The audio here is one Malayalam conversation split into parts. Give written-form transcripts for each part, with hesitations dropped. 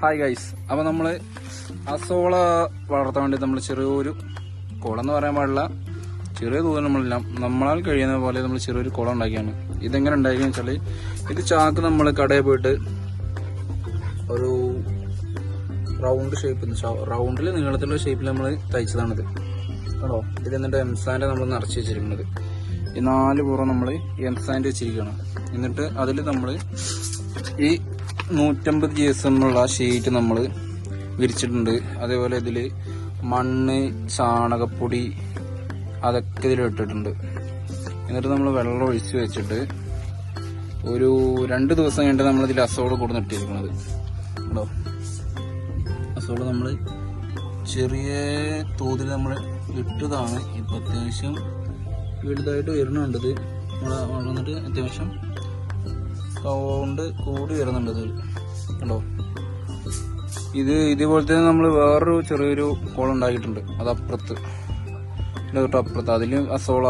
ഹായ് ഗൈസ്, അപ്പോൾ നമ്മൾ അസോള വളർത്താൻ വേണ്ടി നമ്മൾ ചെറിയൊരു കുളം എന്ന് പറയാൻ പാടില്ല, ചെറിയ തോതിൽ നമ്മളാൽ കഴിയുന്ന പോലെ നമ്മൾ ചെറിയൊരു കുളം ഉണ്ടാക്കിയാണ്. ഇതെങ്ങനെ ഉണ്ടാക്കിയെന്ന് വെച്ചാൽ, ഇത് ചാക്ക് നമ്മൾ കടയിൽ പോയിട്ട് ഒരു റൗണ്ട് ഷേപ്പ്, റൗണ്ടിൽ നീളത്തിലുള്ള ഷേപ്പിൽ നമ്മൾ തയ്ച്ചതാണിത് കേട്ടോ. ഇത് എന്നിട്ട് എംസാൻഡ് നമ്മൾ നിറച്ച് വെച്ചിരിക്കുന്നത്. ഈ 4 പുറം നമ്മൾ എംസാൻഡ് വെച്ചിരിക്കുകയാണ്. എന്നിട്ട് അതിൽ നമ്മൾ ഈ 150 GSM ഉള്ള ഷീറ്റ് നമ്മൾ വിരിച്ചിട്ടുണ്ട്. അതേപോലെ ഇതിൽ മണ്ണ്, ചാണകപ്പൊടി അതൊക്കെ ഇതിൽ ഇട്ടിട്ടുണ്ട്. എന്നിട്ട് നമ്മൾ വെള്ളം ഒഴിച്ച് വെച്ചിട്ട് ഒരു 2 ദിവസം കഴിഞ്ഞിട്ട് നമ്മളിതിൽ അസോള കൊടുന്ന് ഇട്ടിരിക്കുന്നത് കേട്ടോ. അസോള നമ്മൾ ചെറിയ തോതിൽ നമ്മൾ ഇട്ടതാണ്. ഇപ്പം അത്യാവശ്യം വലുതായിട്ട് വരുന്നുണ്ടത്. വളർന്നിട്ട് അത്യാവശ്യം സൗണ്ട് കൂടി വരുന്നുണ്ട് ഇത് കണ്ടോ. ഇതേപോലത്തെ നമ്മൾ വേറൊരു ചെറിയൊരു കുളം ഉണ്ടാക്കിയിട്ടുണ്ട്. അത് അപ്പുറത്ത് തൊട്ടപ്പുറത്ത്. അതിൽ അസോള,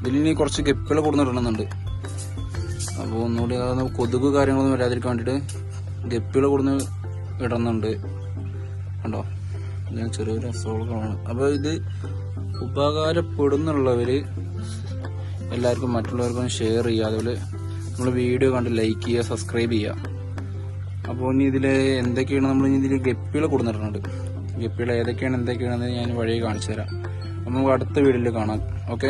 ഇതിൽ കുറച്ച് ഗപ്പികൾ കൊടുന്നിടണമെന്നുണ്ട്. അപ്പോൾ ഒന്നുകൂടി കൊതുക് കാര്യങ്ങളൊന്നും വരാതിരിക്കാൻ വേണ്ടിയിട്ട് ഗപ്പികൾ കൊടുന്ന് ഇടുന്നുണ്ട് കണ്ടോ. ഞാൻ ചെറിയൊരു അസോള കുളമാണ്. അപ്പോൾ ഇത് ഉപകാരപ്പെടുന്നുള്ളവർ എല്ലാവർക്കും മറ്റുള്ളവർക്കും ഷെയർ ചെയ്യുക. അതുപോലെ നമ്മൾ വീഡിയോ കണ്ട് ലൈക്ക് ചെയ്യുക, സബ്സ്ക്രൈബ് ചെയ്യുക. അപ്പോൾ ഇനി ഇതിൽ എന്തൊക്കെയാണ് നമ്മൾ ഇതിൽ ഗപ്പികൾ കൊടുത്തിട്ടുണ്ട്. ഗപ്പികൾ എന്തൊക്കെയാണെന്ന് ഞാൻ വഴി കാണിച്ചു തരാം. അപ്പോൾ നമുക്ക് അടുത്ത വീഡിയോയിൽ കാണാം. ഓക്കെ.